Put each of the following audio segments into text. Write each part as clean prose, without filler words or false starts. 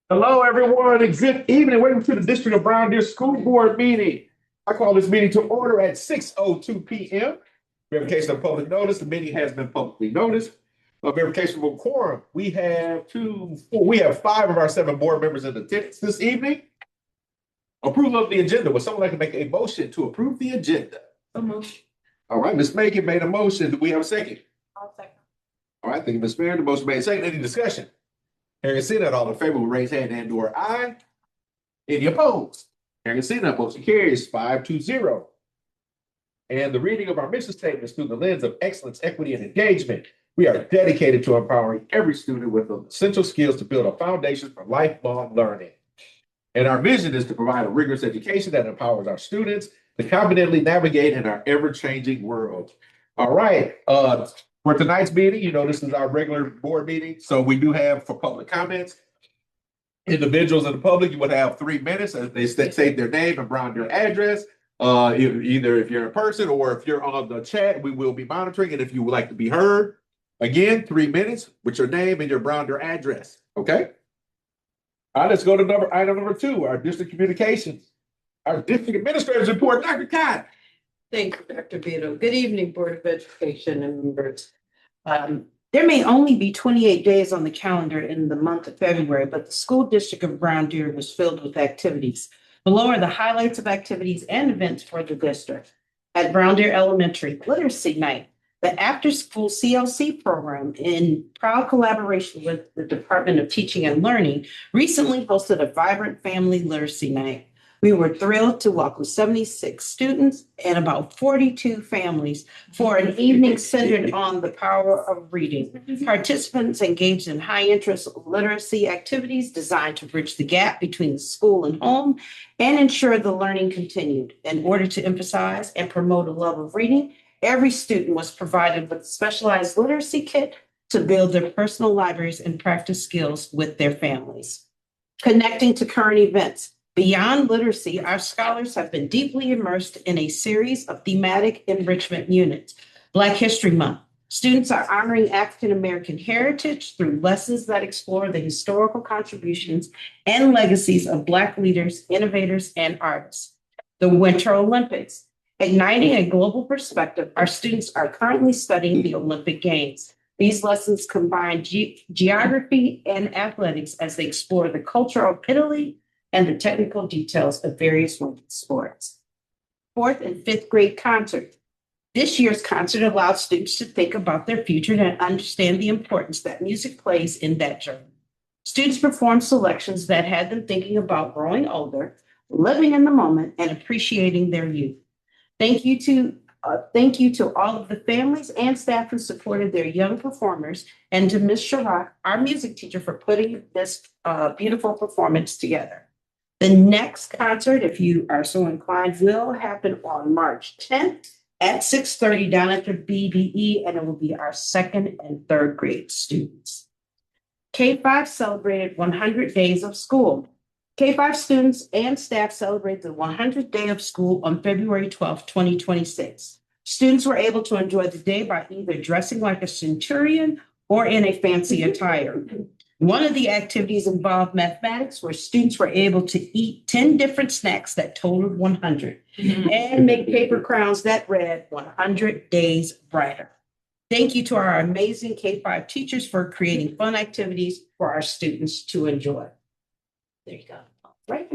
Hello, everyone, and good evening. Welcome to the District of Brown Deer School Board meeting. I call this meeting to order at 6:02 p.m. Verification of public notice. The meeting has been publicly noticed. Verification of a quorum. We have five of our seven board members in attendance this evening. Approval of the agenda. Would someone like to make a motion to approve the agenda? All right, Ms. Megan made a motion. Do we have a second? I'll second. All right, thank you, Ms. Mayor. The motion made second. Any discussion? Hearing and seeing that, all in favor will raise hand and/or aye. Any opposed? Hearing and seeing that, motion carries 5-0. And the reading of our mission statements through the lens of excellence, equity, and engagement. We are dedicated to empowering every student with the essential skills to build a foundation for lifelong learning. And our vision is to provide a rigorous education that empowers our students to confidently navigate in our ever-changing world. All right, for tonight's meeting, this is our regular board meeting, so we do have for public comments. Individuals in the public, you would have 3 minutes as they state their name and Brown Deer address. Either if you're in person or if you're on the chat, we will be monitoring. And if you would like to be heard, again, 3 minutes with your name and your Brown Deer address. Okay. All right, let's go to item number 2, our district communications. Our district administrators report. Dr. Khan. Thank you, Dr. Beto. Good evening, Board of Education and members. There may only be 28 days on the calendar in the month of February, but the school district of Brown Deer was filled with activities. Below are the highlights of activities and events for the district. At Brown Deer Elementary, Literacy Night, the after-school CLC program, in proud collaboration with the Department of Teaching and Learning, recently hosted a vibrant family literacy night. We were thrilled to welcome 76 students and about 42 families for an evening centered on the power of reading. Participants engaged in high-interest literacy activities designed to bridge the gap between school and home and ensure the learning continued. In order to emphasize and promote a love of reading, every student was provided with a specialized literacy kit to build their personal libraries and practice skills with their families. Connecting to current events. Beyond literacy, our scholars have been deeply immersed in a series of thematic enrichment units. Black History Month. Students are honoring African American heritage through lessons that explore the historical contributions and legacies of Black leaders, innovators, and artists. The Winter Olympics. Igniting a global perspective, our students are currently studying the Olympic Games. These lessons combine geography and athletics as they explore the culture of Italy and the technical details of various women's sports. 4th and 5th grade concert. This year's concert allowed students to think about their future and understand the importance that music plays in that journey. Students performed selections that had them thinking about growing older, living in the moment, and appreciating their youth. Thank you to all of the families and staff who supported their young performers, and to Ms. Chirac, our music teacher, for putting this beautiful performance together. The next concert, if you are so inclined, will happen on March 10th at 6:30 down at the BBE, and it will be our 2nd and 3rd grade students. K-5 celebrated 100 days of school. K-5 students and staff celebrated the 100th day of school on February 12th, 2026. Students were able to enjoy the day by either dressing like a centurion or in a fancy attire. One of the activities involved mathematics, where students were able to eat 10 different snacks that totaled 100 and make paper crowns that read 100 Days Brighter. Thank you to our amazing K-5 teachers for creating fun activities for our students to enjoy. There you go. Right.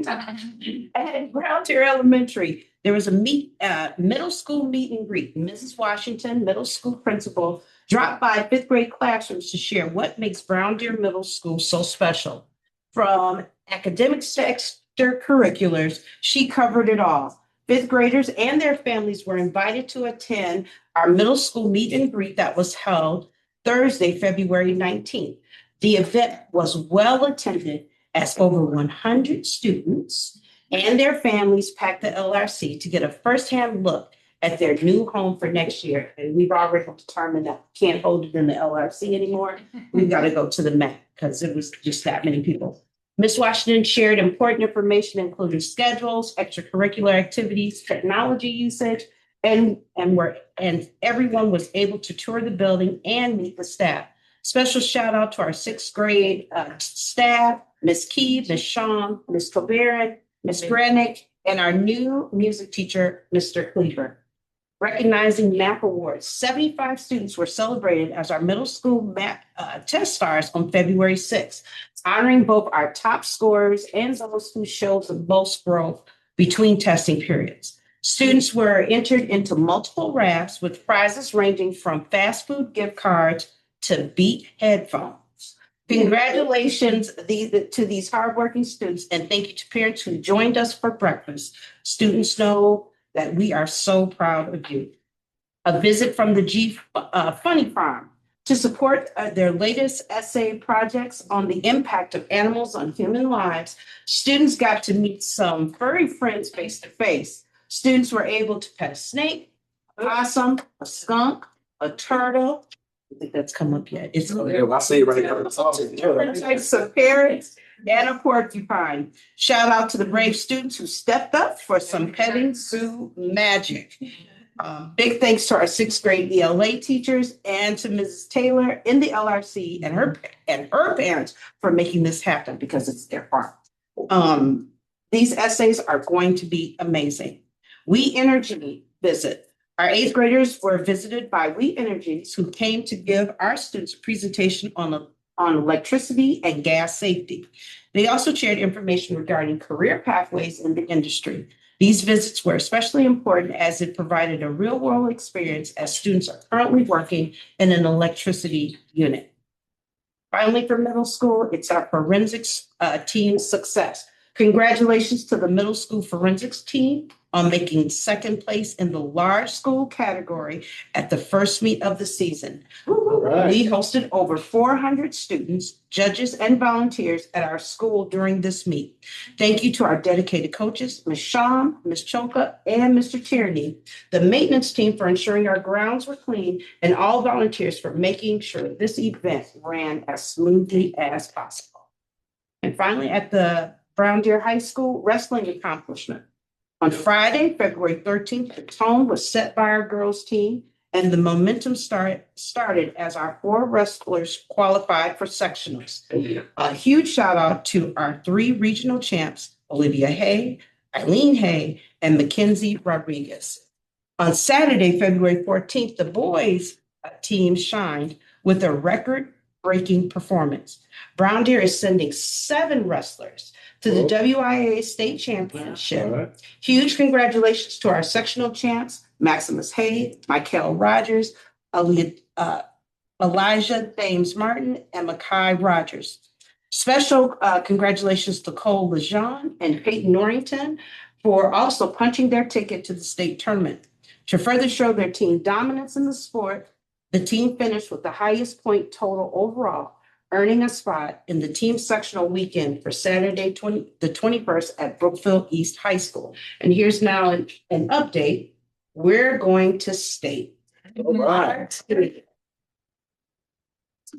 At Brown Deer Elementary, there was a middle school meet and greet. Mrs. Washington, middle school principal, dropped by 5th grade classrooms to share what makes Brown Deer Middle School so special. From academic extracurriculars, she covered it all. 5th graders and their families were invited to attend our middle school meet and greet that was held Thursday, February 19th. The event was well attended as over 100 students and their families packed the LRC to get a firsthand look at their new home for next year. And we've already determined that we can't hold it in the LRC anymore. We've got to go to the MAC because it was just that many people. Ms. Washington shared important information, including schedules, extracurricular activities, technology usage, and everyone was able to tour the building and meet the staff. Special shout out to our sixth grade staff, Miss Key, Miss Shawn, Miss Tobarin, Miss Granick, and our new music teacher, Mr. Cleaver. Recognizing MAP awards, 75 students were celebrated as our middle school MAP test stars on February 6th, honoring both our top scorers and those who showed the most growth between testing periods. Students were entered into multiple rafts with prizes ranging from fast food gift cards to Beat headphones. Congratulations to these hardworking students, and thank you to parents who joined us for breakfast. Students know that we are so proud of you. A visit from the G Funny Farm to support their latest essay projects on the impact of animals on human lives. Students got to meet some furry friends face to face. Students were able to pet a snake, a possum, a skunk, a turtle. I think that's come up yet. It's I see it right now. different types of parrots and a porcupine. Shout out to the brave students who stepped up for some petting zoo magic. Big thanks to our sixth grade ELA teachers and to Mrs. Taylor in the LRC and her parents for making this happen because it's their farm. These essays are going to be amazing. We Energy visit. Our eighth graders were visited by We Energies, who came to give our students a presentation on electricity and gas safety. They also shared information regarding career pathways in the industry. These visits were especially important as it provided a real-world experience as students are currently working in an electricity unit. Finally, for middle school, it's our forensics team's success. Congratulations to the middle school forensics team on making second place in the large school category at the first meet of the season. Right. We hosted over 400 students, judges, and volunteers at our school during this meet. Thank you to our dedicated coaches, Ms. Shawn, Ms. Choka, and Mr. Tierney, the maintenance team for ensuring our grounds were clean, and all volunteers for making sure this event ran as smoothly as possible. And finally, at the Brown Deer High School wrestling accomplishment. On Friday, February 13th, the tone was set by our girls team, and the momentum started as our 4 wrestlers qualified for sectionals. A huge shout out to our 3 regional champs, Olivia Hay, Eileen Hay, and Mackenzie Rodriguez. On Saturday, February 14th, the boys team shined with a record-breaking performance. Brown Deer is sending 7 wrestlers to the WIA State Championship. Right. Huge congratulations to our sectional champs, Maximus Hay, Michael Rogers, Elijah Thames Martin, and Makai Rogers. Special congratulations to Cole Lejean and Peyton Norrington for also punching their ticket to the state tournament. To further show their team dominance in the sport, the team finished with the highest point total overall, earning a spot in the team sectional weekend for Saturday, the 21st at Brookfield East High School. And here's now an update. We're going to state. All right.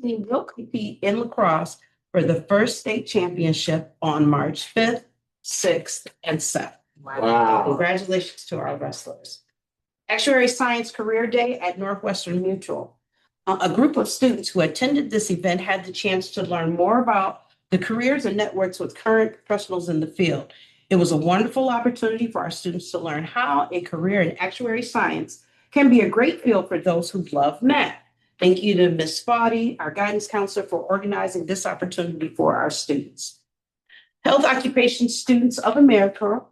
We will compete in lacrosse for the first state championship on March 5th, 6th, and 7th. Wow. Congratulations to our wrestlers. Actuary Science Career Day at Northwestern Mutual. A group of students who attended this event had the chance to learn more about the careers and networks with current professionals in the field. It was a wonderful opportunity for our students to learn how a career in actuary science can be a great field for those who love math. Thank you to Ms. Spotty, our guidance counselor, for organizing this opportunity for our students. Health Occupation Students of America,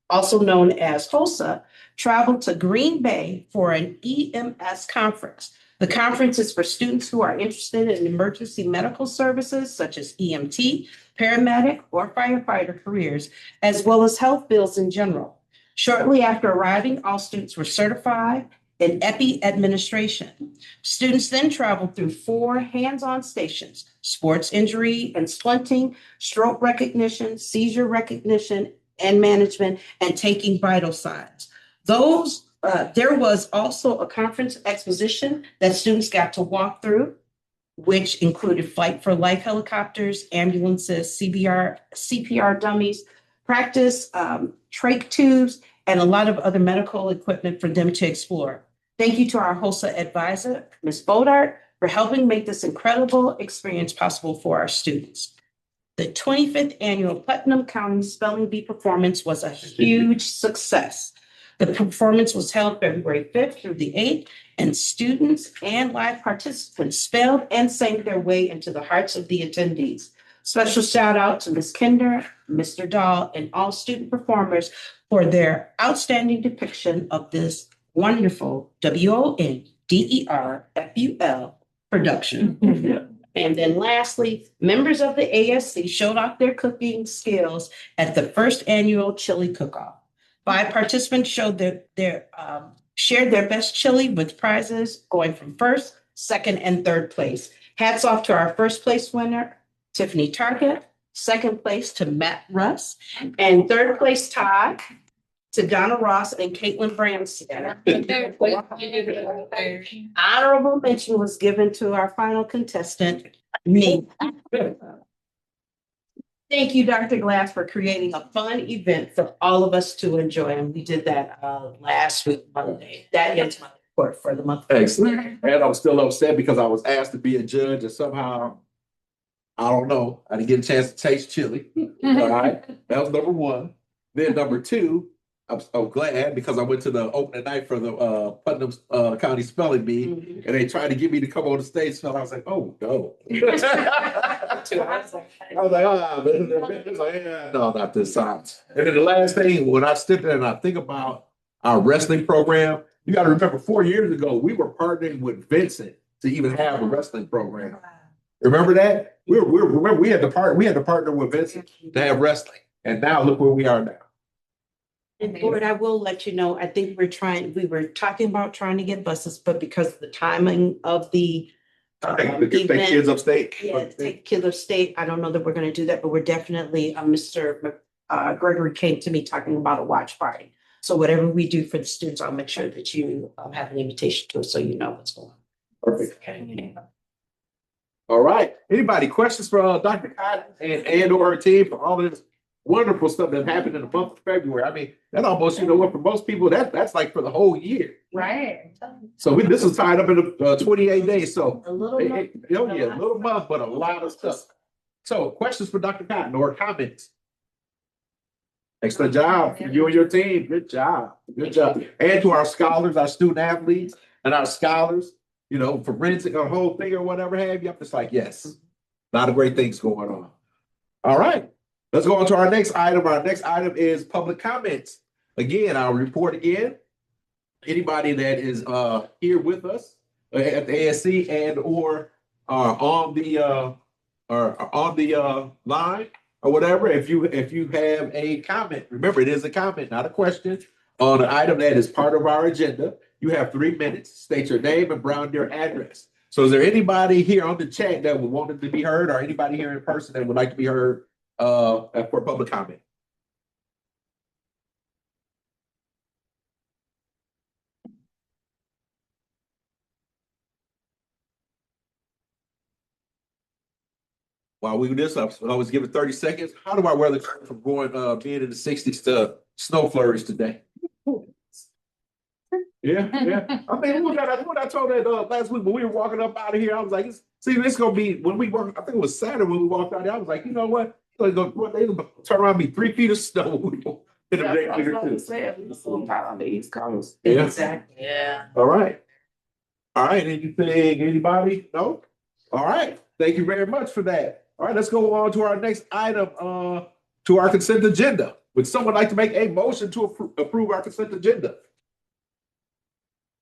also known as HOSA, traveled to Green Bay for an EMS conference. The conference is for students who are interested in emergency medical services such as EMT, paramedic, or firefighter careers, as well as health fields in general. Shortly after arriving, all students were certified in EPI administration. Students then traveled through 4 hands-on stations: sports injury and splinting, stroke recognition, seizure recognition and management, and taking vital signs. There was also a conference exposition that students got to walk through, which included Flight for Life helicopters, ambulances, CPR dummies, practice, trach tubes, and a lot of other medical equipment for them to explore. Thank you to our HOSA advisor, Ms. Bodart, for helping make this incredible experience possible for our students. The 25th annual Putnam County Spelling Bee performance was a huge success. The performance was held February 5th through the 8th, and students and live participants spelled and sang their way into the hearts of the attendees. Special shout out to Ms. Kinder, Mr. Dahl, and all student performers for their outstanding depiction of this wonderful WONDERFUL production. And then lastly, members of the ASC showed off their cooking skills at the first annual chili cook-off. 5 participants showed shared their best chili with prizes going from first, second, and third place. Hats off to our first place winner, Tiffany Target, second place to Matt Russ, and third place tie to Donna Ross and Caitlin Branstetter. Honorable mention was given to our final contestant, me. Thank you, Dr. Glass, for creating a fun event for all of us to enjoy. And we did that last week, Monday. That ends my report for the month. Excellent. And I'm still upset because I was asked to be a judge and somehow, I don't know, I didn't get a chance to taste chili. All right. That was number one. Then number two, I'm glad because I went to the opening night for the Putnam County Spelling Bee, and they tried to get me to come on the stage. So I was like, oh no. I was like, no, not this time. And then the last thing, when I stood there and I think about our wrestling program, you got to remember 4 years ago, we were partnering with Vincent to even have a wrestling program. Remember that? Remember we had to partner with Vincent to have wrestling. And now look where we are now. And Board, I will let you know, I think we were talking about trying to get buses, but because of the timing of the Take kids upstate. Yeah, take kids upstate. I don't know that we're gonna do that, but we're definitely, Mr. Gregory came to me talking about a watch party. So whatever we do for the students, I'll make sure that you have an invitation to it, so you know what's going on. Perfect. All right. Anybody questions for Dr. Cotton and or her team for all of this wonderful stuff that happened in the month of February? I mean, that almost, you know what, for most people, that's like for the whole year. Right. So this was tied up in 28 days. So A little. a little month, but a lot of stuff. So questions for Dr. Cotton or comments? Excellent job. You and your team. Good job. Good job. And to our scholars, our student athletes, and our scholars, you know, forensic or whole thing or whatever have you. I'm just like, yes, a lot of great things going on. All right. Let's go on to our next item. Our next item is public comments. Again, I'll report again. Anybody that is here with us at the ASC and or on the line or whatever, if you have a comment, remember it is a comment, not a question, on an item that is part of our agenda. You have 3 minutes. State your name and brown your address. So is there anybody here on the chat that would want it to be heard, or anybody here in person that would like to be heard for public comment? While we do this, I always give it 30 seconds. How do I weather from going being in the 60s to snow flurries today? Yeah. I mean, what I told that last week when we were walking up out of here, I was like, see, this gonna be when we work. I think it was Saturday when we walked out there. I was like, you know what? They gonna turn around and be 3 feet of snow. Exactly. Yeah. All right. Anything? Anybody? No. All right. Thank you very much for that. All right, let's go on to our next item, to our consent agenda. Would someone like to make a motion to approve our consent agenda?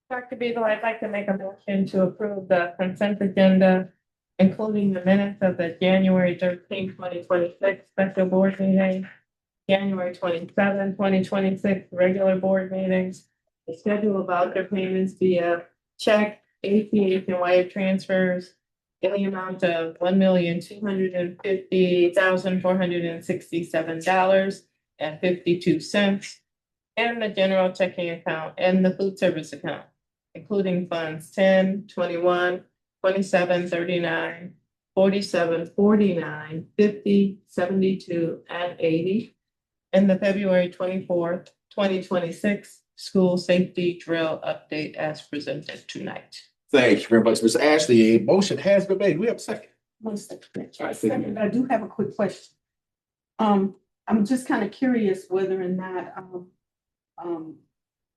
Dr. Beagle, I'd like to make a motion to approve the consent agenda, including the minutes of the January 13, 2026 special board meeting, January 27, 2026 regular board meetings, the schedule of voucher payments via check, ACH, and wire transfers in the amount of $1,250,467.52, and the general checking account and the food service account, including funds 10, 21, 27, 39, 47, 49, 50, 72, and 80, and the February 24th, 2026 school safety drill update as presented tonight. Thank you very much, Ms. Ashley. A motion has been made. We have a second. Second, I do have a quick question. I'm just kind of curious whether or not,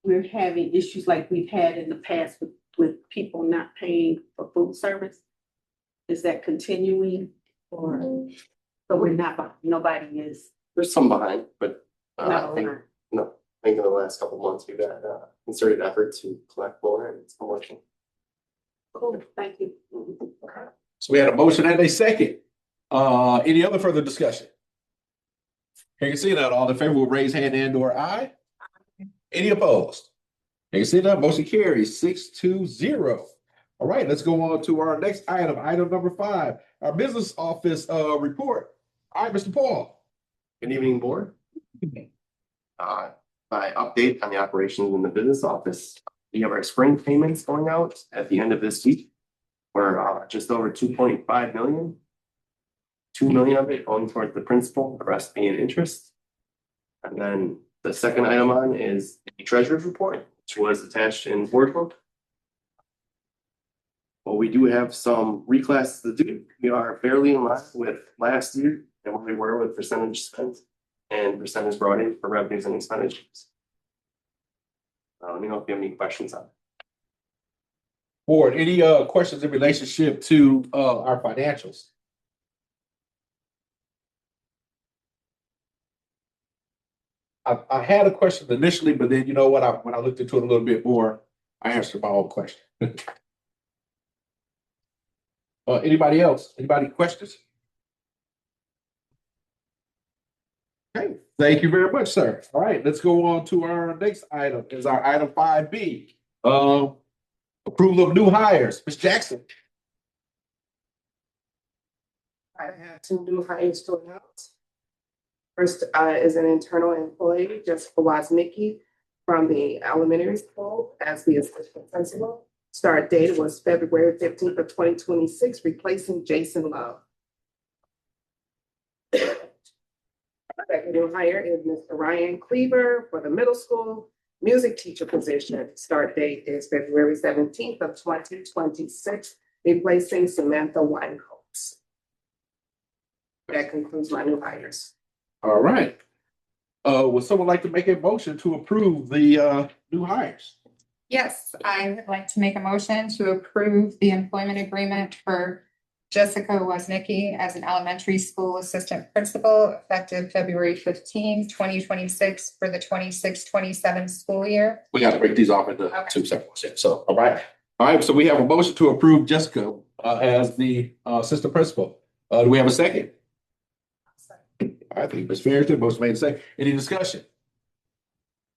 we're having issues like we've had in the past with people not paying for food service. Is that continuing or, but we're not, nobody is. There's some behind, but not I think, around. no, I think in the last couple of months, we've had a concerted effort to collect more and it's working. Cool, thank you. So we had a motion and a second. Any other further discussion? Here you see that all in favor will raise hand and or aye. Any opposed? Here you see that motion carries 6-0. All right, let's go on to our next item, item number 5, our business office report. All right, Mr. Paul. Good evening, board. My update on the operations in the business office. We have our spring payments going out at the end of this week. We're just over 2.5 million. 2 million of it going towards the principal, the rest being interest. And then the second item on is the treasurer's report, which was attached in board book. Well, we do have some reclasses to do. We are fairly in line with last year and where we were with percentage spent and percentage brought in for revenues and expenditures. Let me know if you have any questions on it. Board, any questions in relationship to our financials? I had a question initially, but then you know what? When I looked into it a little bit more, I answered my own question. Anybody else? Anybody questions? Okay, thank you very much, sir. All right, let's go on to our next item. Is our item 5B. Approval of new hires. Ms. Jackson. I have 2 new hires to announce. First is an internal employee, Jessica Woznicki, from the elementary school as the assistant principal. Start date was February 15th of 2026, replacing Jason Love. Second new hire is Mr. Ryan Cleaver for the middle school music teacher position. Start date is February 17th of 2026, replacing Samantha Winehouse. That concludes my new hires. All right. Would someone like to make a motion to approve the new hires? Yes, I would like to make a motion to approve the employment agreement for Jessica Woznicki as an elementary school assistant principal effective February 15, 2026 for the 26-27 school year. We got to break these off into 2 separate ones. So, all right. All right. So we have a motion to approve Jessica as the assistant principal. Do we have a second? I think Ms. Farrington, motion made second. Any discussion?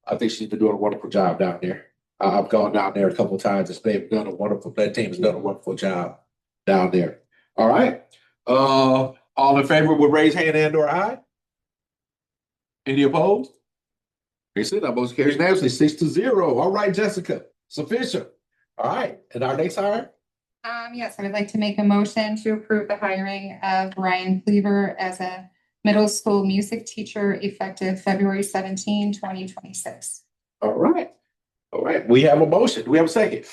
I think she's been doing a wonderful job down there. I've gone down there a couple of times. They've done a wonderful, that team has done a wonderful job down there. All right. All in favor will raise hand and or aye. Any opposed? You see that motion carries unanimously 6-0. All right, Jessica, sufficient. All right. And our next hire? Yes, I would like to make a motion to approve the hiring of Ryan Cleaver as a middle school music teacher effective February 17, 2026. All right. All right. We have a motion. Do we have a second?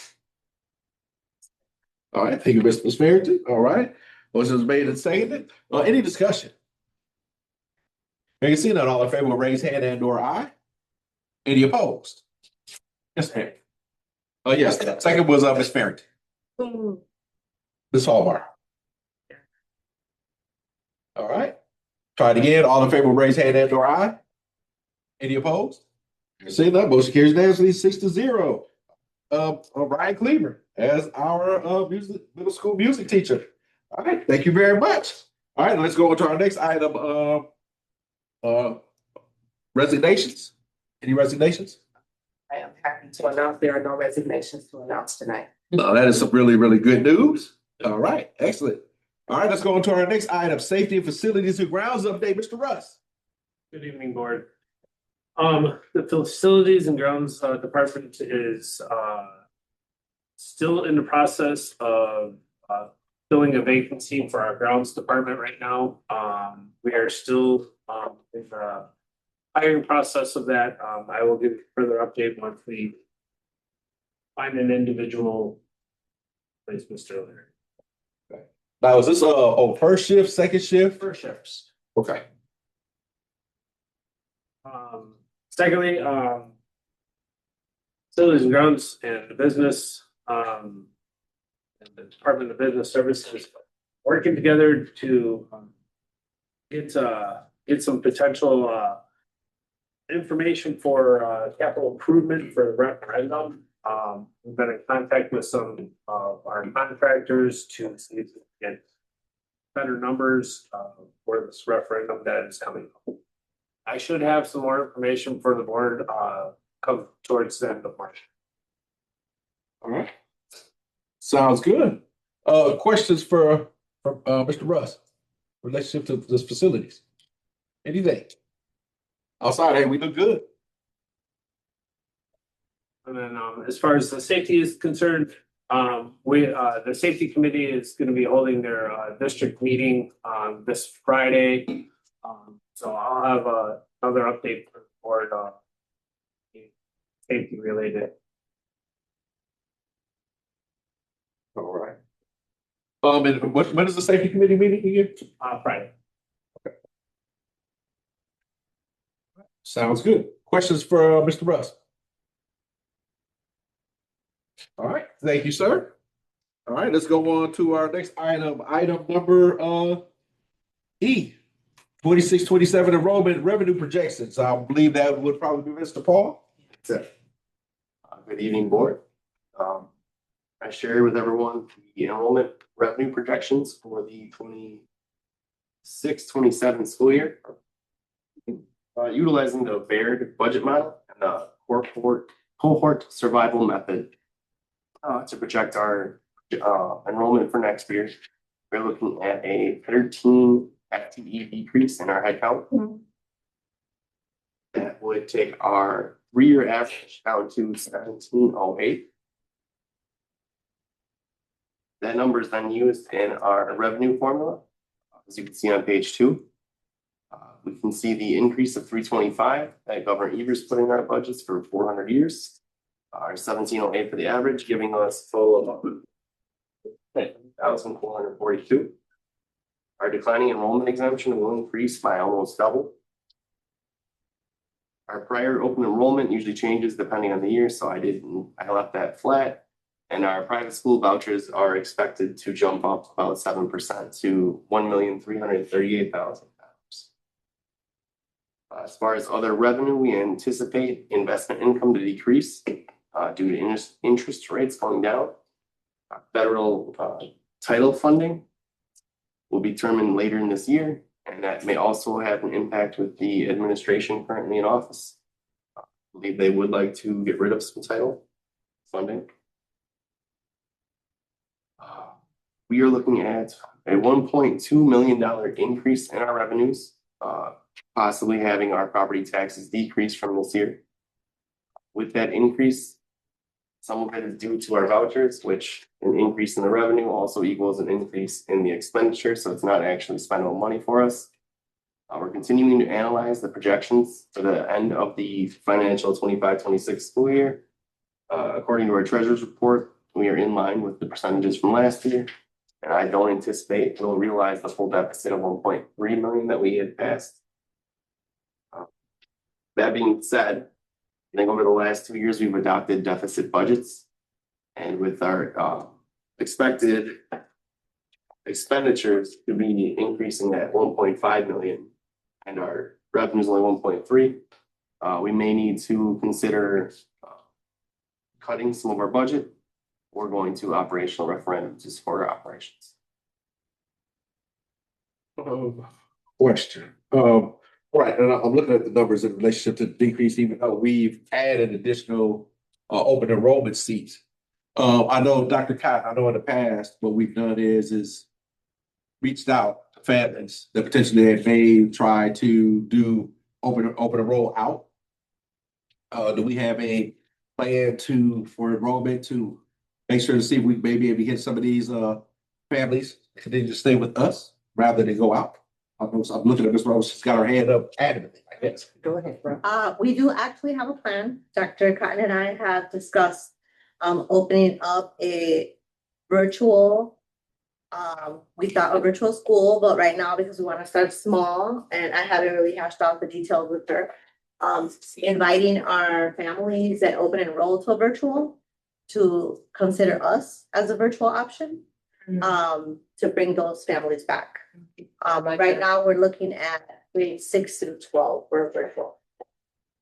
All right. Thank you, Mr. Farrington. All right. Motion is made and seconded. Any discussion? You can see that all in favor will raise hand and or aye. Any opposed? Yes, ma'am. Yes, second was Ms. Farrington. Ms. Hallbar. All right. Try it again. All in favor will raise hand and or aye. Any opposed? You see that motion carries unanimously 6-0. Ryan Cleaver as our middle school music teacher. All right, thank you very much. All right, let's go on to our next item. Resignations. Any resignations? I am happy to announce there are no resignations to announce tonight. That is some really, really good news. All right, excellent. All right, let's go on to our next item, safety and facilities and grounds update, Mr. Russ. Good evening, board. The facilities and grounds department is still in the process of filling a vacancy for our grounds department right now. We are still in the hiring process of that. I will give further update once we find an individual replace Mr. Leary. Now, is this first shift, second shift? First shifts. Okay. Secondly, facilities and grounds and the business, and the Department of Business Services working together to get some potential information for capital improvement for the referendum. We've been in contact with some of our contractors to see if we can get better numbers for this referendum that is coming up. I should have some more information for the board come towards the end of March. All right. Sounds good. Questions for Mr. Russ? Relationship to this facilities? Anything? Outside, hey, we look good. And then as far as the safety is concerned, the safety committee is going to be holding their district meeting this Friday. So I'll have another update for the board safety related. All right. And when is the safety committee meeting again? Friday. Sounds good. Questions for Mr. Russ? All right, thank you, sir. All right, let's go on to our next item. Item number E, 26-27 enrollment revenue projections. I believe that would probably be Mr. Paul. Good evening, board. I share with everyone the enrollment revenue projections for the 26-27 school year. Utilizing the Baird budget model and the cohort survival method to project our enrollment for next year. We're looking at a 13 FTE decrease in our headcount. That would take our 3-year average down to 1708. That number is then used in our revenue formula. As you can see on page 2, we can see the increase of 325 that Governor Evers put in our budgets for 400 years. Our 1708 for the average, giving us a total of 1,442. Our declining enrollment exemption will increase by almost double. Our prior open enrollment usually changes depending on the year, so I left that flat. And our private school vouchers are expected to jump up about 7% to $1,338,000. As far as other revenue, we anticipate investment income to decrease due to interest rates going down. Federal title funding will be determined later in this year, and that may also have an impact with the administration currently in office. I believe they would like to get rid of some title funding. We are looking at a $1.2 million increase in our revenues, possibly having our property taxes decrease from this year. With that increase, some of it is due to our vouchers, which an increase in the revenue also equals an increase in the expenditure, so it's not actually spendable money for us. We're continuing to analyze the projections for the end of the financial 25-26 school year. According to our treasurer's report, we are in line with the percentages from last year. And I don't anticipate we'll realize the full deficit of 1.3 million that we had passed. That being said, I think over the last 2 years, we've adopted deficit budgets. And with our expected expenditures to be increasing at 1.5 million and our revenues only 1.3, we may need to consider cutting some of our budget or going to operational referendum to support our operations. Question. Right, and I'm looking at the numbers in relationship to the decrease, even though we've added additional open enrollment seats. I know Dr. Cotton, I know in the past, what we've done is reached out to families that potentially may try to do open enroll out. Do we have a plan for enrollment to make sure to see if we may be able to get some of these families to continue to stay with us rather than go out? I'm looking at Ms. Rose, she's got her hand up adamantly, I guess. Go ahead, bro. We do actually have a plan. Dr. Cotton and I have discussed opening up a virtual. We thought a virtual school, but right now, because we want to start small, and I haven't really hashed out the details with her. Inviting our families that open enroll to a virtual to consider us as a virtual option. To bring those families back. Right now, we're looking at grade 6 through 12 for virtual.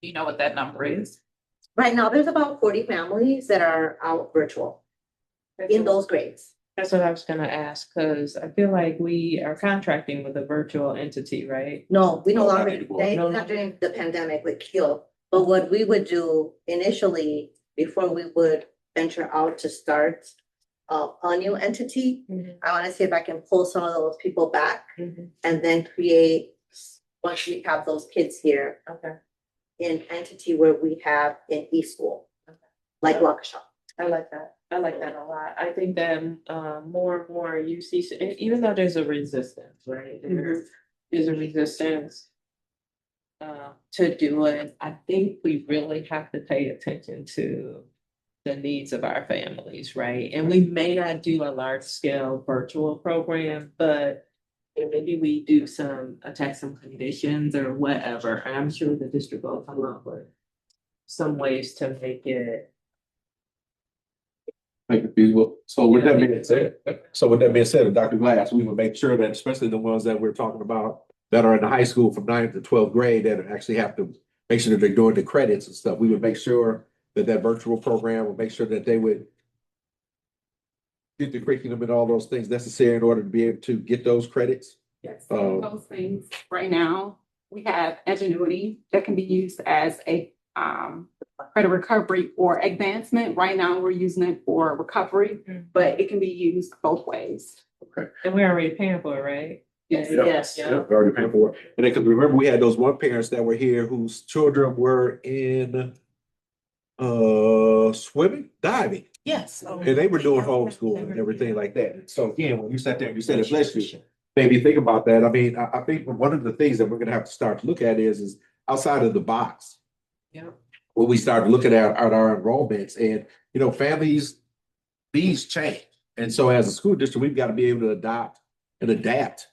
Do you know what that number is? Right now, there's about 40 families that are out virtual in those grades. That's what I was gonna ask, cause I feel like we are contracting with a virtual entity, right? No, we no No, not longer, anymore. they, No, not during the pandemic with Keel. But what we would do initially, before we would venture out to start a new entity, I want to see if I can pull some of those people back and then create, once we have those kids here, Okay, an entity where we have an e-school, like Waukesha. I like that. I like that a lot. I think that more and more you see, even though there's a resistance, right? There is a resistance to do it. I think we really have to pay attention to the needs of our families, right? And we may not do a large scale virtual program, but maybe we do attach some conditions or whatever. And I'm sure the district will come up with some ways to make it. Make it feasible. So with that being said, Dr. Glass, we would make sure that, especially the ones that we're talking about that are in the high school from 9th to 12th grade, that actually have to make sure that they're doing the credits and stuff. We would make sure that virtual program will make sure that they would get the curriculum and all those things necessary in order to be able to get those credits. Yes, those things right now, we have Edgenuity that can be used as a credit recovery or advancement. Right now, we're using it for recovery, but it can be used both ways. And we're already paying for it, right? Yes. Yes. Yeah, we already paid for it. And then, cause remember, we had those one parents that were here whose children were in swimming, diving, Yes. and they were doing homeschool and everything like that. So again, when you sat there and you said it, bless you, maybe think about that. I mean, I think one of the things that we're gonna have to start to look at is outside of the box. Yeah. When we start looking at our enrollments and, families, these change. And so as a school district, we've got to be able to adopt and adapt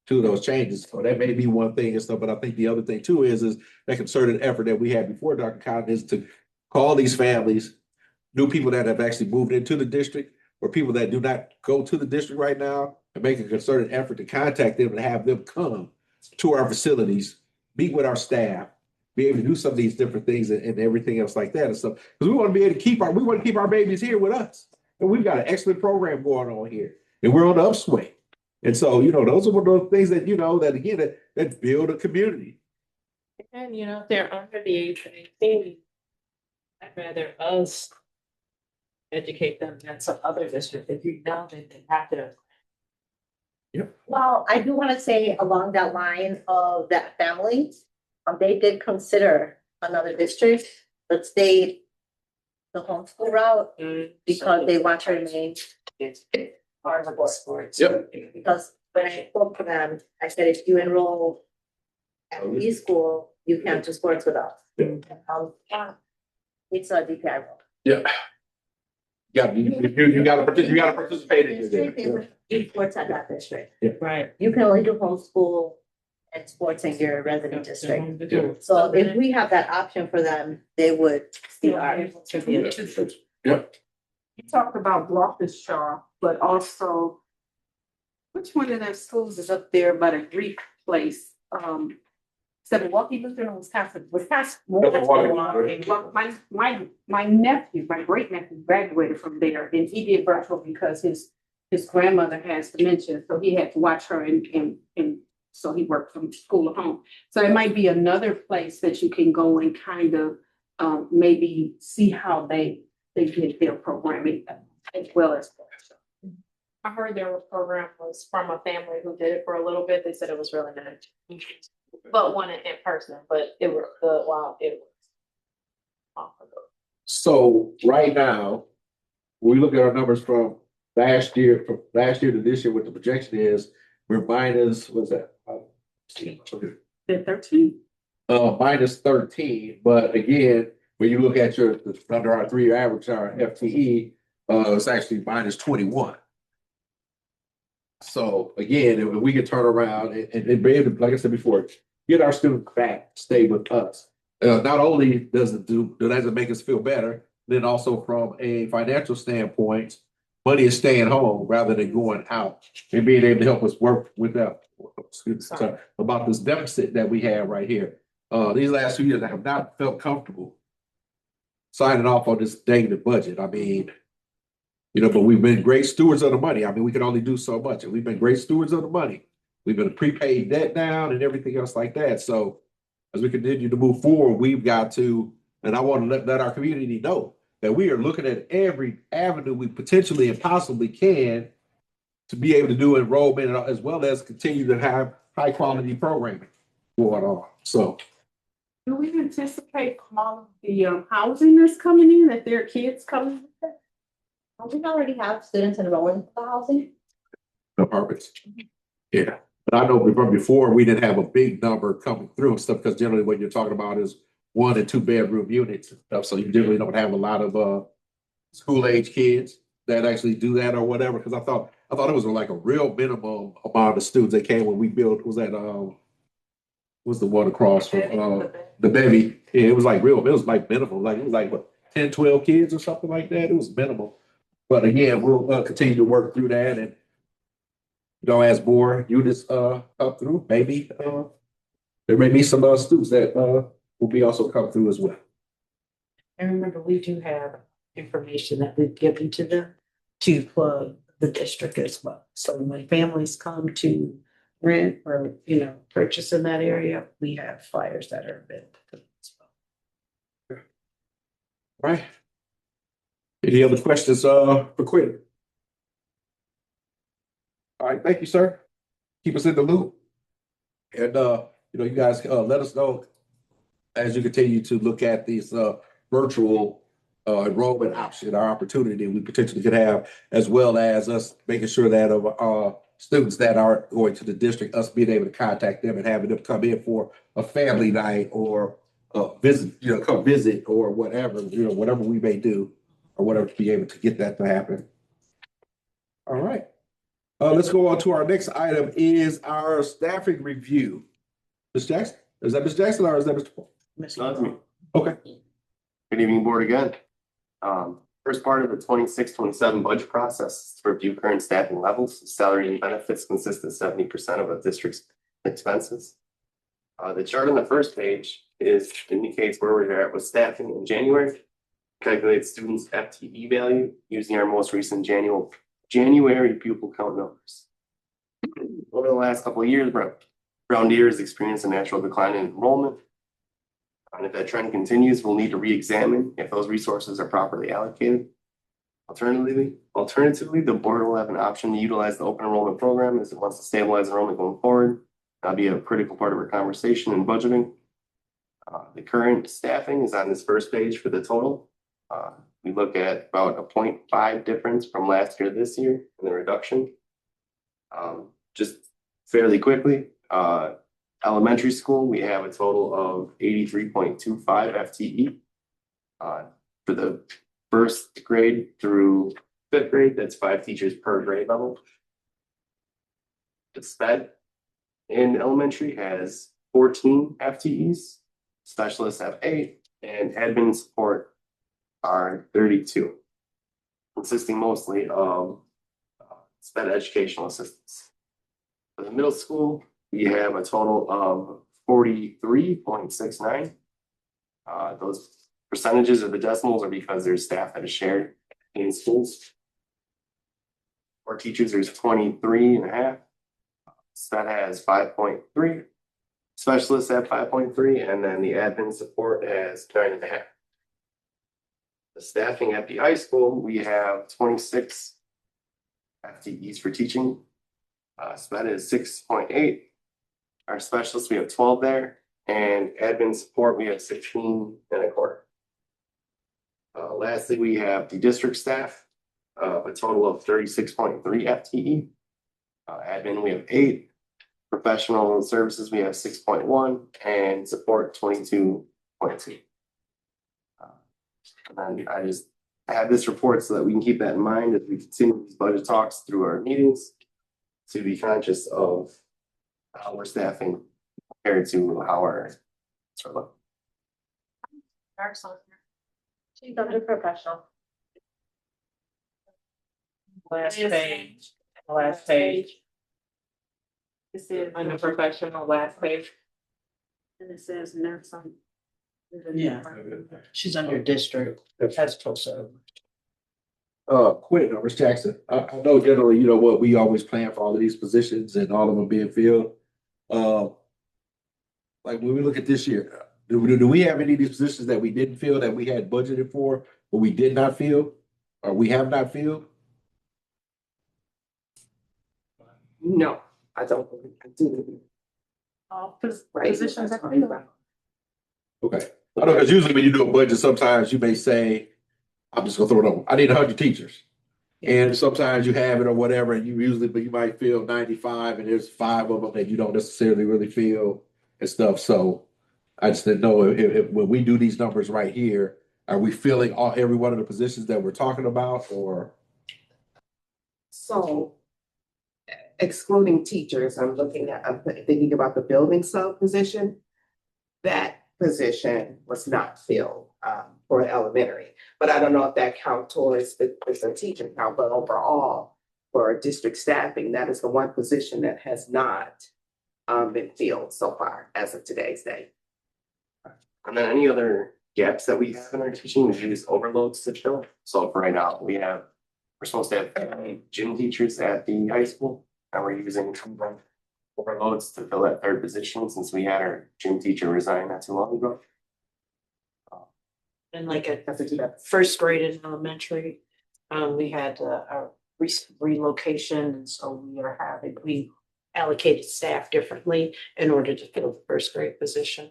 to those changes. So that may be one thing and stuff, but I think the other thing too is that concerted effort that we had before Dr. Cotton is to call these families, new people that have actually moved into the district or people that do not go to the district right now, and make a concerted effort to contact them and have them come to our facilities, meet with our staff, be able to do some of these different things and everything else like that and stuff. Because we want to be able to keep our babies here with us. And we've got an excellent program going on here. And we're on the upswing. And so, those are one of those things that, that again, that build a community. And if they're under the age of 18, I'd rather us educate them than some other district. If you know that they have to. Well, I do want to say along that line of that family, they did consider another district, but stayed the homeschool route because they want to remain part of the sports. Yep. Because when I spoke to them, I said, if you enroll at e-school, you can do sports with us. It's a DPI role. Yeah. You gotta participate in They do sports at that district. Right. You can only do homeschool and sports in your resident district. So if we have that option for them, they would see ours. Yep. You talked about Waukesha, but also, which one of those schools is up there by the Greek place? Milwaukee, Lutheran, Wisconsin. My nephew, my great nephew graduated from there and he did virtual because his grandmother has dementia, so he had to watch her and so he worked from school at home. So it might be another place that you can go and kind of maybe see how they get their programming as well as. I heard their program was from a family who did it for a little bit. They said it was really nice. But one in person, but it was So right now, when we look at our numbers from last year to this year, what the projection is, we're minus, what's that? 13? Minus 13, but again, when you look at under our 3-year average, our FTE, it's actually minus 21. So again, if we can turn around and be able to, like I said before, get our students back, stay with us. Not only does it make us feel better, then also from a financial standpoint, money is staying home rather than going out and being able to help us work with about this deficit that we have right here. These last 2 years, I have not felt comfortable signing off on this negative budget. I mean, but we've been great stewards of the money. I mean, we can only do so much, and we've been great stewards of the money. We've been prepaid debt down and everything else like that. So as we continue to move forward, we've got to, and I want to let our community know that we are looking at every avenue we potentially and possibly can to be able to do enrollment as well as continue to have high quality programming going on. So Do we anticipate all of the housing that's coming in, that there are kids coming? Don't we already have students enrolling for the housing? apartments. Yeah, but I know from before, we didn't have a big number coming through and stuff, because generally what you're talking about is 1 and 2 bedroom units and stuff, so you generally don't have a lot of school age kids that actually do that or whatever, because I thought it was like a real minimum amount of students that came when we built, was that was the one across from the Bevy. Yeah, it was like minimal, like it was like what, 10, 12 kids or something like that. It was minimal. But again, we'll continue to work through that, and as more units come through, maybe there may be some students that will be also come through as well. And remember, we do have information that we've given to them to plug the district as well. So when families come to rent or, purchase in that area, we have flyers that are available to them as well. Right. Any other questions for Quinn? All right, thank you, sir. Keep us in the loop. And you guys let us know as you continue to look at these virtual enrollment option, our opportunity we potentially could have, as well as us making sure that of students that are going to the district, us being able to contact them and having them come in for a family night or visit, come visit or whatever, whatever we may do or whatever, to be able to get that to happen. All right. Let's go on to our next item is our staffing review. Ms. Jackson, is that Ms. Jackson or is that Mr. Paul? That's me. Okay. Good evening, board again. First part of the 26-27 budget process is to review current staffing levels. Salary and benefits consist of 70% of a district's expenses. The chart on the first page indicates where we're at with staffing in January. Calculates students' FTE value using our most recent January pupil count numbers. Over the last couple of years, Brown Deer has experienced a natural decline in enrollment. And if that trend continues, we'll need to re-examine if those resources are properly allocated. Alternatively, the board will have an option to utilize the open enrollment program as it wants to stabilize enrollment going forward. That'll be a critical part of our conversation and budgeting. The current staffing is on this first page for the total. We look at about a 0.5 difference from last year to this year in the reduction. Just fairly quickly, elementary school, we have a total of 83.25 FTE. For the first grade through 5th grade, that's 5 teachers per grade level. The SPED in elementary has 14 FTEs, specialists have 8, and admin support are 32, consisting mostly of SPED educational assistants. For the middle school, we have a total of 43.69. Those percentages of the decimals are because there's staff that is shared in schools. For teachers, there's 23.5. SPED has 5.3. Specialists have 5.3, and then the admin support has 9.5. The staffing at the high school, we have 26 FTEs for teaching. SPED is 6.8. Our specialists, we have 12 there, and admin support, we have 16.25. Lastly, we have the district staff, a total of 36.3 FTE. Admin, we have 8. Professional services, we have 6.1, and support 22.2. And then I have this report so that we can keep that in mind as we continue these budget talks through our meetings. to be conscious of how we're staffing compared to our sort of She's under professional. Last page, last page, This is, under professional, last page. and it says nurse on. Yeah. She's under district, as Tulsa. Quinn or Ms. Jackson, I know generally, you know what, we always plan for all of these positions and all of them being filled. Like when we look at this year, do we have any of these positions that we didn't fill that we had budgeted for, but we did not fill? Or we have not filled? No, I don't believe I do. All Right. positions That's are fine. filled. Okay, I know, because usually when you do a budget, sometimes you may say, I'm just gonna throw it over, I need 100 teachers. And sometimes you have it or whatever, and you usually, but you might feel 95, and there's 5 of them that you don't necessarily really feel and stuff, so. I just didn't know if when we do these numbers right here, are we filling every one of the positions that we're talking about, or? So excluding teachers, I'm thinking about the building sub position. That position was not filled for elementary, but I don't know if that count towards the teacher count, but overall for district staffing, that is the one position that has not been filled so far as of today's day. And then any other gaps that we have in our teaching, we use overloads to fill. So for right now, we're supposed to have gym teachers at the high school, and we're using overloads to fill that third position since we had our gym teacher resign not too long ago. And like at Have to do that. first grade in elementary, we had a relocation, and so we allocated staff differently in order to fill the first grade position.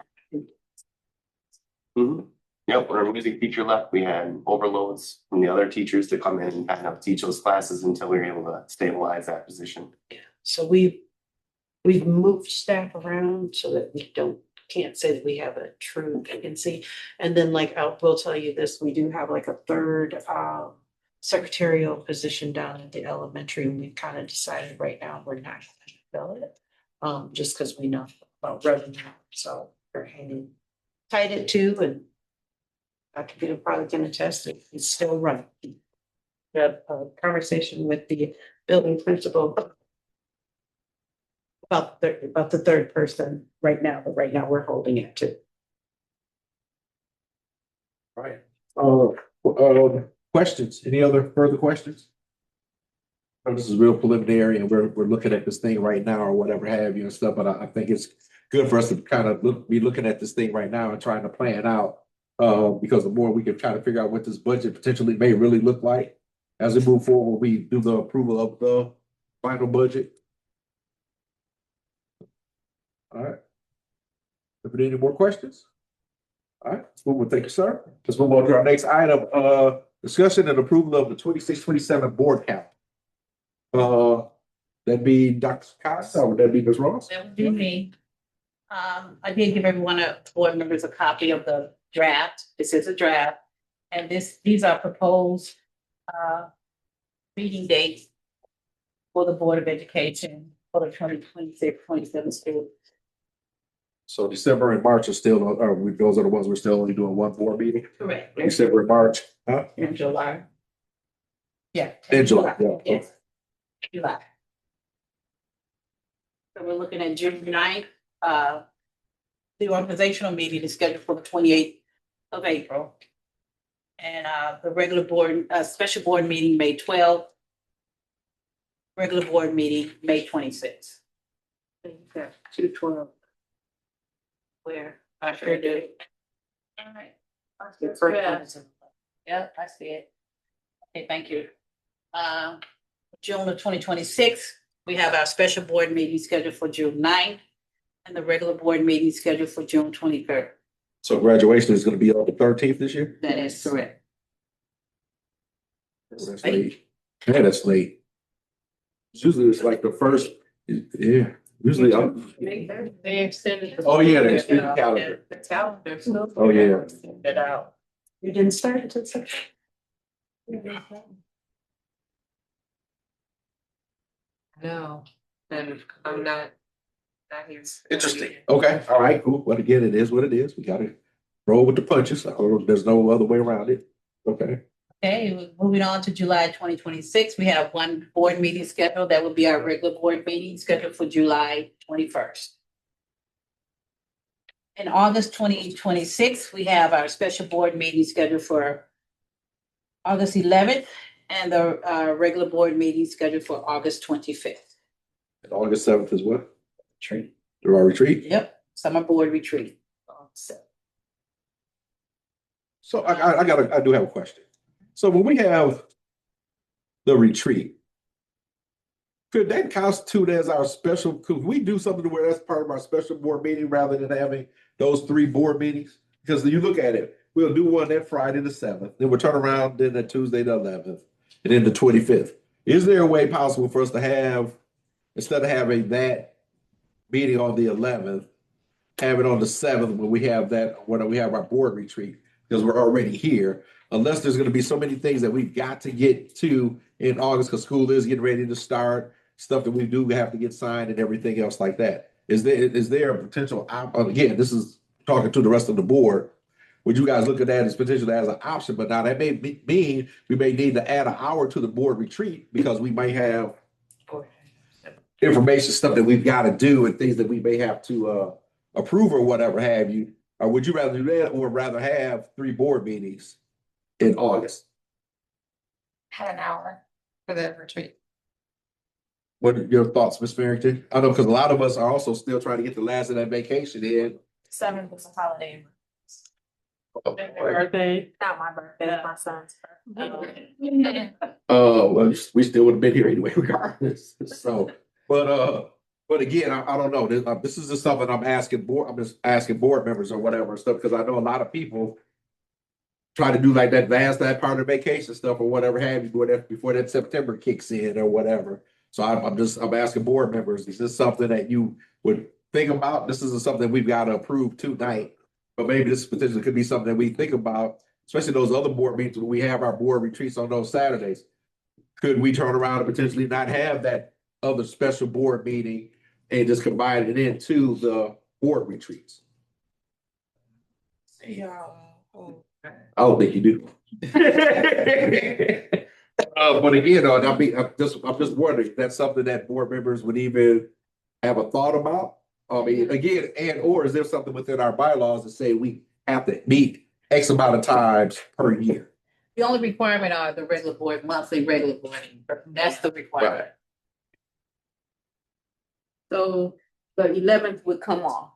Mhm. Yep, when our music teacher left, we had overloads from the other teachers to come in and kind of teach those classes until we were able to stabilize that position. So we've moved staff around so that we can't say that we have a true vacancy. And then like, will tell you this, we do have like a third secretarial position down at the elementary, and we've kind of decided right now we're not going to fill it. Just because we know about revenue, so we're hanging tight at 2, and Dr. Peter probably can attest that it's still running. We had a conversation with the building principal about the third person right now, but right now we're holding it to. Right. Questions, any other further questions? This is real preliminary, and we're looking at this thing right now or whatever have you and stuff, but I think it's good for us to kind of be looking at this thing right now and trying to plan out. Because the more we can try to figure out what this budget potentially may really look like as we move forward, we do the approval of the final budget. All right. If there are any more questions? All right, well, thank you, sir. Let's move on to our next item, discussion and approval of the 26-27 board count. That'd be Dr. Cox, or would that be Ms. Ross? That would be me. I did give everyone board members a copy of the draft. This is a draft. And these are proposed meeting dates for the Board of Education for the 2026-27 school. So December and March are still, those are the ones we're still only doing one board meeting? Correct. December and March, huh? In July. Yeah. In July, yeah. Yes. July. So we're looking at June 9th. The organizational meeting is scheduled for the 28th of April. And the regular board, special board meeting, May 12th. Regular board meeting, May 26th. 212. Where I sure do. All right. The first one is- Yeah, I see it. Okay, thank you. June of 2026, we have our special board meeting scheduled for June 9th, and the regular board meeting scheduled for June 23rd. So graduation is gonna be on the 13th this year? That is correct. That's late. Yeah, that's late. Usually it's like the first, yeah, usually, They extended. oh yeah, the extended calendar. The calendar. Oh, yeah. Extended out. You didn't start until six. No. and I'm not here. Interesting. Okay, all right, cool. Well, again, it is what it is. We gotta roll with the punches. There's no other way around it. Okay. Okay, moving on to July 2026, we have one board meeting scheduled. That will be our regular board meeting scheduled for July 21st. In August 2026, we have our special board meeting scheduled for August 11th and the regular board meeting scheduled for August 25th. And August 7th is what? Retreat. Our retreat? Yep, summer board retreat. So I do have a question. So when we have the retreat, could that constitute as our special, could we do something where that's part of our special board meeting rather than having those 3 board meetings? Because you look at it, we'll do one that Friday the 7th, then we'll turn around then that Tuesday the 11th, and then the 25th. Is there a way possible for us to have, instead of having that meeting on the 11th, have it on the 7th when we have that, when we have our board retreat, because we're already here, unless there's going to be so many things that we've got to get to in August, because school is getting ready to start, stuff that we do have to get signed and everything else like that. Is there a potential, again, this is talking to the rest of the board, would you guys look at that as potentially as an option? But now that may mean we may need to add an hour to the board retreat because we may have information, stuff that we've got to do and things that we may have to approve or whatever have you. Or would you rather do that or rather have 3 board meetings in August? Had an hour for the retreat. What are your thoughts, Ms. Farrington? I know because a lot of us are also still trying to get the last of that vacation in. 7th was a holiday. Birthday. Not my birthday, it's my son's birthday. Well, we still would have been here anyway, regardless. So, but again, I don't know. This is just something I'm just asking board members or whatever stuff because I know a lot of people try to do like that part of the vacation stuff or whatever have you before that September kicks in or whatever. So I'm asking board members, is this something that you would think about? This isn't something we've got to approve tonight, but maybe this potentially could be something that we think about, especially those other board meetings when we have our board retreats on those Saturdays. Could we turn around and potentially not have that other special board meeting and just combine it into the board retreats? Yeah. I don't think you do. But again, I'm just wondering if that's something that board members would even have a thought about. I mean, again, or is there something within our bylaws that say we have to meet X amount of times per year? The only requirement are the regular board, monthly regular board. That's the requirement. Right. So the 11th would come off.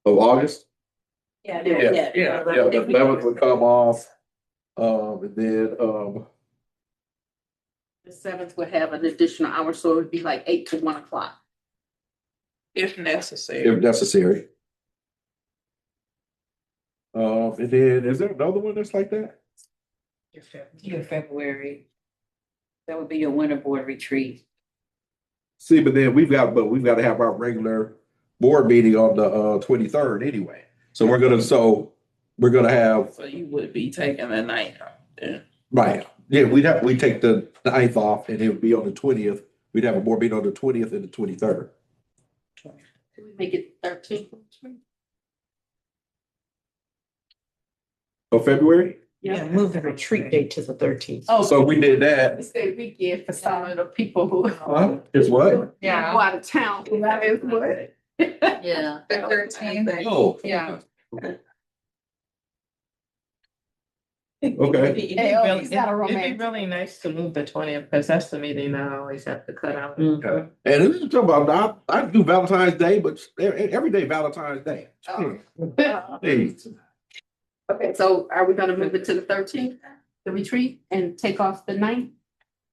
Of August? Yeah. The 11th would come off. And then, The 7th would have an additional hour, so it would be like 8 to 1 o'clock. If necessary. if necessary. And then is there another one that's like that? Your February. That would be your winter board retreat. See, but then we've got to have our regular board meeting on the 23rd anyway. So we're gonna have, So you would be taking the night off then? right, yeah, we'd take the 9th off and it would be on the 20th. We'd have a board meeting on the 20th and the 23rd. Can we make it 13th? Of February? Yeah, move the retreat date to the 13th. Oh, So we did that. It's a weekend for some of the people who. Huh? It's what? Yeah. Go out of town, that is what. yeah. The 13th. Oh. Yeah. Okay. It's not a It'd romance. be really nice to move the 20th, because that's the meeting that I always have to cut out. Okay. And this is talking about, I do Valentine's Day, but every day Valentine's Day. Oh. Hey. Okay, so are we gonna move it to the 13th, the retreat, and take off the 9th?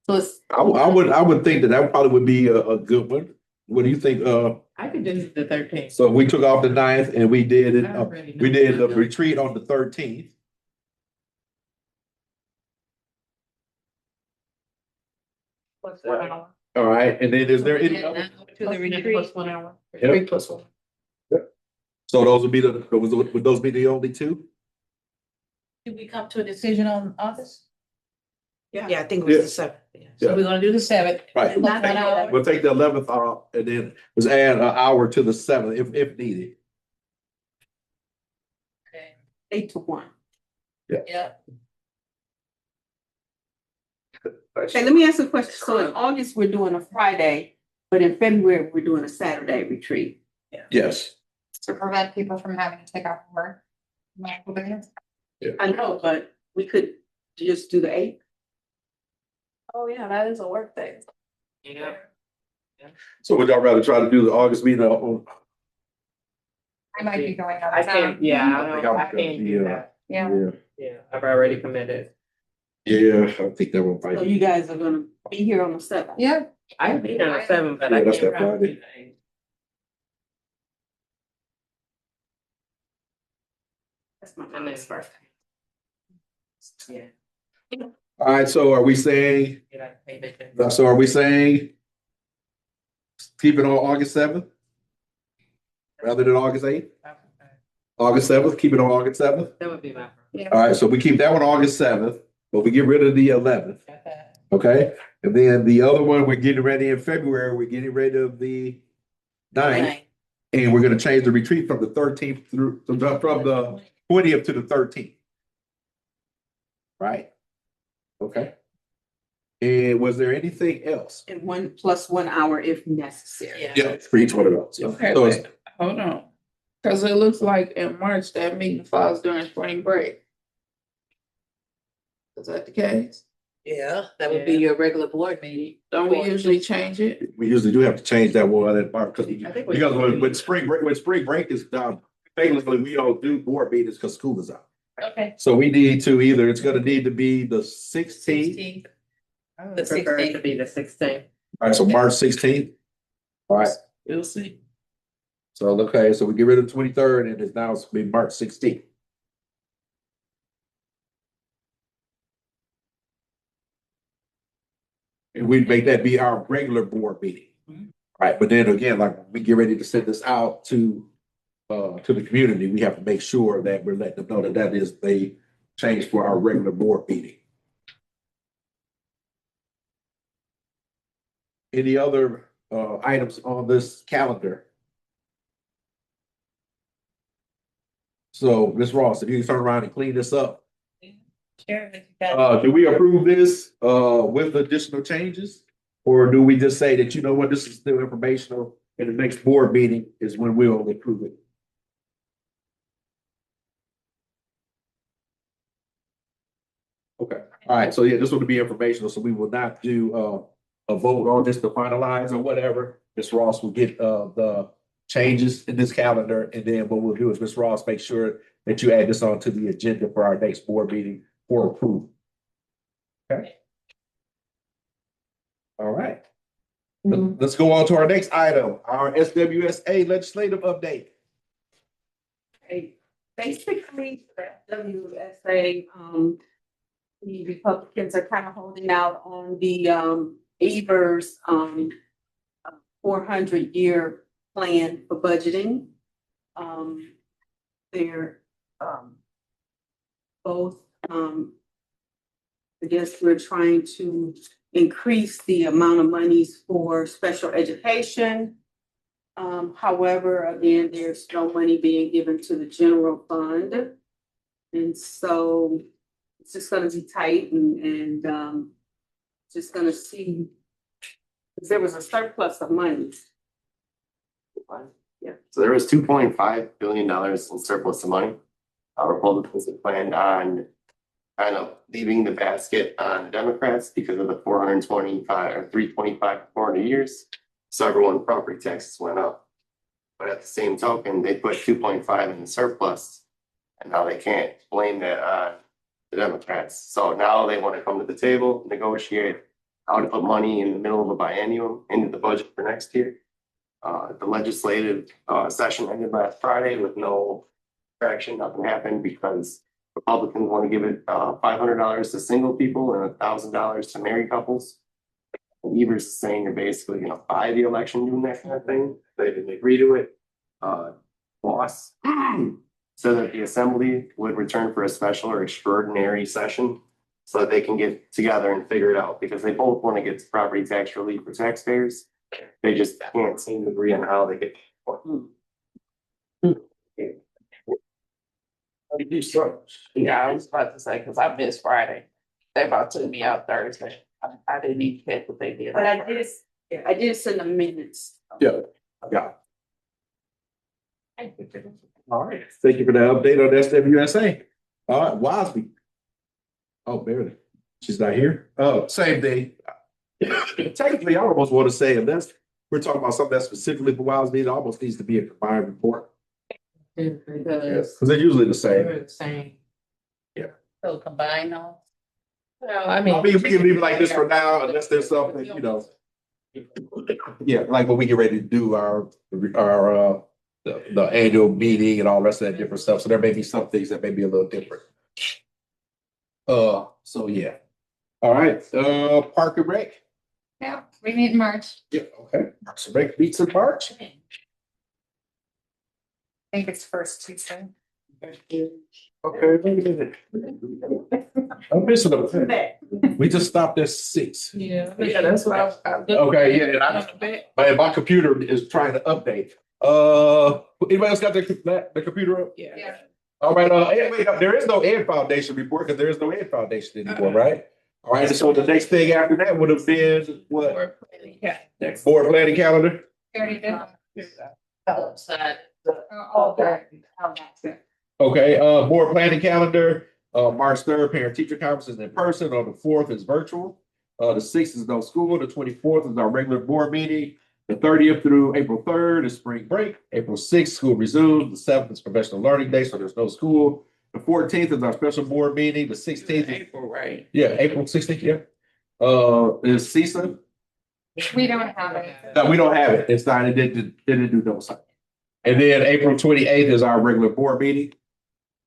So it's, I would think that probably would be a good one. What do you think? I could do the 13th. So we took off the 9th and we did it, I already know we did the what I'm doing. retreat on the 13th. All right, and then is there any other? To the retreat. Plus 1 hour. Yep. 3 plus 1. So those would those be the only two? Did we come to a decision on August? Yeah, I think it was Yeah. the seventh. So we're gonna do the seventh. Right. Not an hour. We'll take the 11th off and then just add an hour to the 7th if needed. Okay. 8 to 1. Yeah. Okay, let me ask a question. So in August, we're doing a Friday, but in February, we're doing a Saturday retreat. Yes. To prevent people from having to take off work. Multiple days. I know, but we could just do the 8th. Oh, yeah, that is a work day. Yeah. So would y'all rather try to do the August meeting on? I might be going out I of town. can't, yeah, I think I I'm- can't do yeah. that. Yeah. Yeah, I've already committed. Yeah, I think that one So might. you guys are gonna be here on the 7th. Yeah. I can be on the 7th, but Yeah, I that's can't. that Friday. That's my next birthday. Yeah. All right, so are we saying, keep it on August 7th? Rather than August 8th? August 7th, keep it on August 7th? That would be my. All right, so we keep that one August 7th, but we get rid of the 11th, okay? And then the other one, we're getting ready in February, we're getting rid of the 9th. And we're gonna change the retreat from the 13th from the 20th to the 13th. Right? Okay. And was there anything else? And 1 + 1 hour if necessary. Yeah, for each one of those. Okay, So it's- wait, hold on. Cause it looks like in March that meeting falls during spring break. Is that the case? Yeah, that would be your regular board meeting. Don't we usually change it? We usually do have to change that one in March, I think we- because when spring break is done, technically we don't do board meetings because school is out. Okay. So we need to either, it's gonna need to be the 16th. 16th. I would The prefer it to 16th. be the 16th. All right, so March 16th. All right, We'll see. so, okay, so we get rid of the 23rd and it's now it's gonna be March 16th. And we make that be our regular board meeting. Mhm. Right, but then again, like, when we get ready to send this out to the community, we have to make sure that we're letting them know that that is the change for our regular board meeting. Any other items on this calendar? So, Ms. Ross, if you can turn around and clean this up. Sure. if you got- Do we approve this with additional changes? Or do we just say that, you know what, this is still informational and the next board meeting is when we'll approve it? Okay, all right, so yeah, this will be informational, so we will not do a vote on this to finalize or whatever. Ms. Ross will get the changes in this calendar, and then what we'll do is, Ms. Ross, make sure that you add this onto the agenda for our next board meeting for approval. Okay. All right. Let's go on to our next item, our SWSA legislative update. Okay, basically, the WSA, the Republicans are kind of holding out on the, Evers, 400-year plan for budgeting. They're, both, I guess we're trying to increase the amount of monies for special education. However, again, there's no money being given to the general fund. And so it's just gonna be tight and just gonna see. 'Cause there was a surplus of money. So there was $2.5 billion in surplus of money. Republicans had planned on kind of leaving the basket on Democrats because of the 425 or 325 for 400 years. So everyone property taxes went up. But at the same token, they put 2.5 in the surplus. And now they can't blame that on the Democrats. So now they want to come to the table, negotiate how to put money in the middle of a biennium into the budget for next year. The legislative session ended last Friday with no traction, nothing happened because Republicans want to give it $500 to single people and $1,000 to married couples. And Evers is saying you're basically gonna buy the election doing that kind of thing. They didn't agree to it. Boss said that the assembly would return for a special or extraordinary session so that they can get together and figure it out, because they both want to get property tax relief for taxpayers. They just can't seem to agree on how they get. Yeah, I was about to say, cause I missed Friday. They about took me out Thursday. I didn't even catch what they did. But I did send the minutes. Yeah. Yeah. All right. Thank you for the update on SWSA. All right, Wasby. Oh, barely. She's not here. Oh, same thing. Technically, I almost want to say, unless we're talking about something that's specifically for Wasby, it almost needs to be a combined report. Because Because they're usually the same. they're the same. Yeah. So combine all. Well, I mean, we can leave it like this for now, unless there's something, you know. Yeah, like when we get ready to do our the annual meeting and all the rest of that different stuff. So there may be some things that may be a little different. So yeah. All right, Park and Rec. Yeah, we meet in March. Yeah, okay. Parks and Rec meets in March. I think it's first Tuesday. Okay, wait a minute. I'm missing a. We just stopped at 6. Yeah. Yeah, that's what I was. Okay, yeah, and my computer is trying to update. Anybody else got the computer up? Yeah. All right, wait, there is no Ed Foundation report because there is no Ed Foundation anymore, right? All right, so the next thing after that would have been what? Yeah. Board planning calendar? We already did. Outside. Okay. Okay, board planning calendar, March 3rd, parent teacher conferences in person, on the 4th is virtual. The 6th is no school, the 24th is our regular board meeting. The 30th through April 3rd is spring break. April 6th, school resumes. The 7th is professional learning day, so there's no school. The 14th is our special board meeting. The 16th, April, right? yeah, April 16th, yeah. Is CISA? We don't have it. No, we don't have it. It's not, it didn't do those. And then April 28th is our regular board meeting.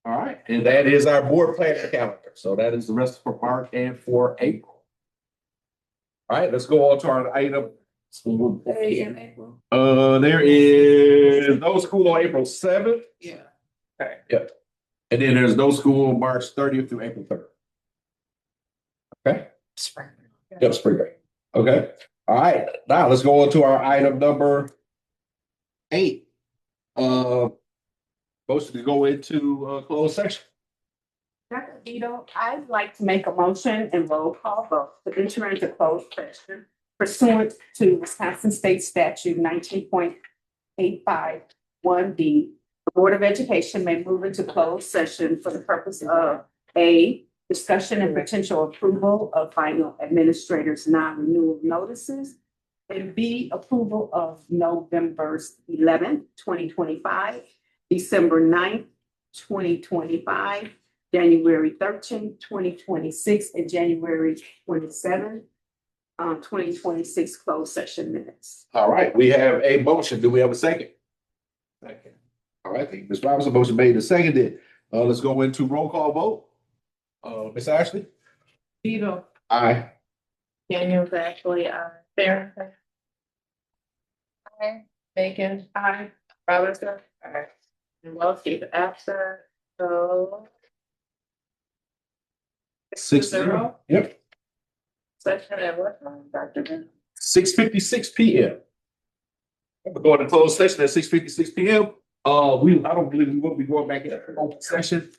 All right, and that is our board planning calendar. So that is the rest for March and for April. All right, let's go on to our item. Day in April. There is no school on April 7th. Yeah. Yep. And then there's no school March 30th through April 3rd. Okay. Spring. Yep, spring break. Okay. All right. Now let's go on to our item number 8. Motion to go into closed session. Dr. Vito, I'd like to make a motion and roll call vote to enter into closed session pursuant to Wisconsin State Statute 19.851B. The Board of Education may move into closed session for the purpose of A, discussion and potential approval of final administrator's non-renewal notices, and B, approval of November 11th, 2025, December 9th, 2025, January 13th, 2026, and January 27th, 2026 closed session minutes. All right, we have a motion. Do we have a second? Second. All right, thank you, Ms. Robinson. Motion made and seconded. Let's go into roll call vote. Ms. Ashley? Vito, Aye. Daniels, Ashley, Farrington, Aye. Bacon, Robinson, and Wilkie, absent, so. 6-0. Yep. Session at what time, Dr. Vito? 6:56 p.m. We're going to closed session at 6:56 p.m. I don't believe we will be going back into open session.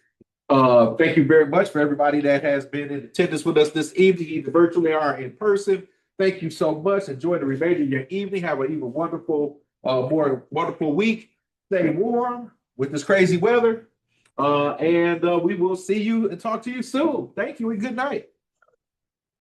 Thank you very much for everybody that has been in attendance with us this evening, either virtually or in person. Thank you so much. Enjoy the remainder of your evening. Have an even wonderful, more wonderful week. Stay warm with this crazy weather. And we will see you and talk to you soon. Thank you and good night.